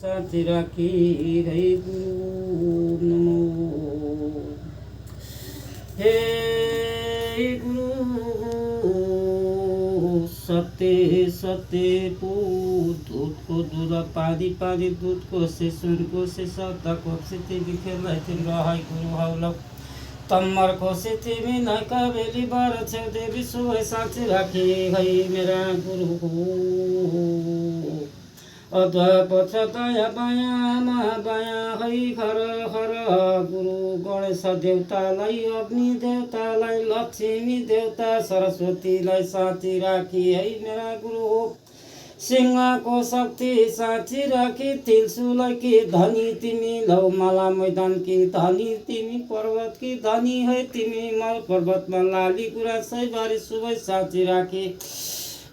साथी राखी है गुरु नमो। हे गुरु सत्य सत्य पूत दूधको दूध पानी पानी दूधको से सुनको से सत्ताको से तिमी खेल्दै तिम्रो है गुरु हौल तम्मरको से तिमी नाइका बेली बार छेउ देवी सुवै साँची राखी है मेरा गुरु अद्वैपत्र दया बायामा बाया है खर खर गुरु गणेश देवतालाई अग्नि देवतालाई लक्ष्मी देवता सरस्वतीलाई साँची राखी है मेरा गुरु सिंहको शक्ति साँची राखी तिलसुलाई कि धनी तिमी लौ माला मैदान कि धनी तिमी पर्वत कि धनी है तिमी मल पर्वतमा लाली गुराँसै बारी सुबै साँची राखी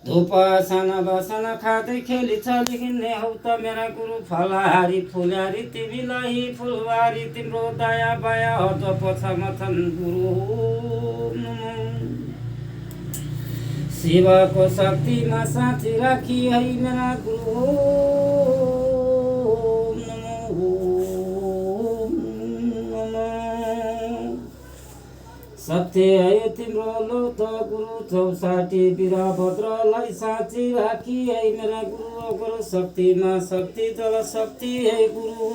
धूप साना बसाना खाँदै खेली चली हिँड्ने हौ त मेरा गुरु फलहारी फुलहारी तिमीलाई फुलबारी तिम्रो दया बाया हट पछामा छन् गुरु शिवको शक्तिमा साँची राखी है मेरा गुरु सत्य है तिम्रो लो त गुरु 64 वीरभद्रलाई साँची राखी है मेरा गुरु अगर शक्तिमा शक्ति जल शक्ति है गुरु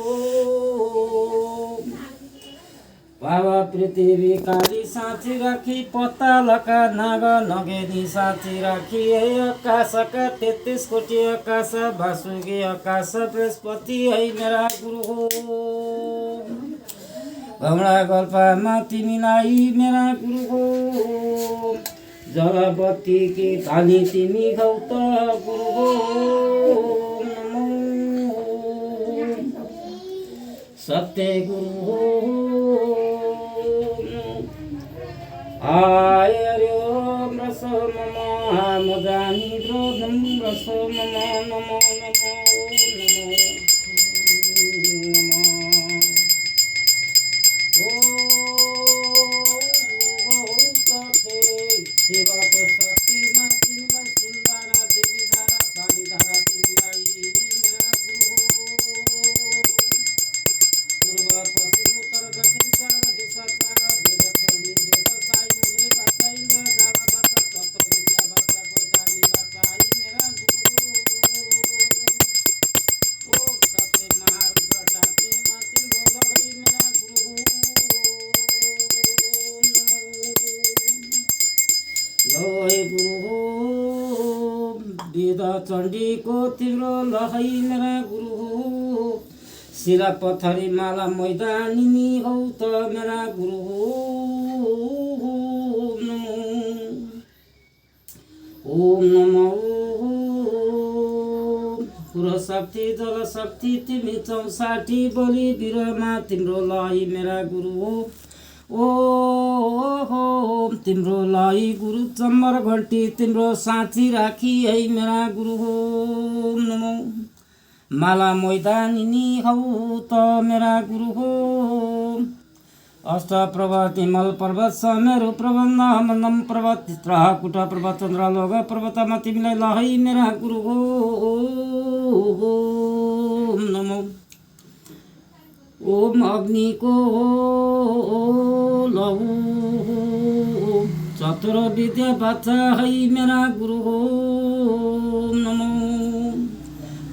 बाबा पृथ्वी काली साँची राखी पतालका नाग नगेनी साँची राखी है आकाशका 33 कोटी आकाश वासुकी आकाश बृहस्पति है मेरा गुरु गमला गल्पामा तिमीलाई मेरा गुरु हो जलबत्ती कि धानी तिमी हौ त गुरु हो सत्य गुरु हो आर्यो रस मम मजानी द्रोधम रस मम नमो नमो शिवको शक्तिमा तिमीलाई सुन्दारा देवी धारा पानी धारा तिमीलाई मेरा गुरु पूर्व पश्चिम उत्तर दक्षिण चार दिशा चार वेद छल्नी वेद साई मुद्री बाचा इन्द्र जाला बाचा तत्व विद्या बाचा वैदानी बाचा आई मेरा गुरु ओ सत्य महारुद्र टाक्नेमा तिम्रो लगरी मेरा गुरु लोहे गुरु वेद चण्डीको तिम्रो लहै मेरा गुरु शिला पथरी माला मैदानी हौ त मेरा गुरु ओम नमो पुर शक्ति जल शक्ति तिमी 64 बलि वीरमा तिम्रो लहै मेरा गुरु ओ तिम्रो लाई गुरु चम्मर घन्टी तिम्रो साँची राखी है मेरा गुरु हो नमो माला मैदानी हौ त मेरा गुरु हो अष्ट पर्वत हिमल पर्वत समेरु प्रबन्ध मन्दम पर्वत चित्रकुट पर्वत चन्द्रलोक पर्वतमा तिमीलाई लहै मेरा गुरु हो नमो ओम अग्निको लहु चतुर विद्या बाचा है मेरा गुरु हो नमो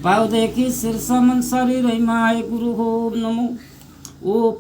पाउदेखि शीर्षमन शरीरैमा आए गुरु हो नमो ओ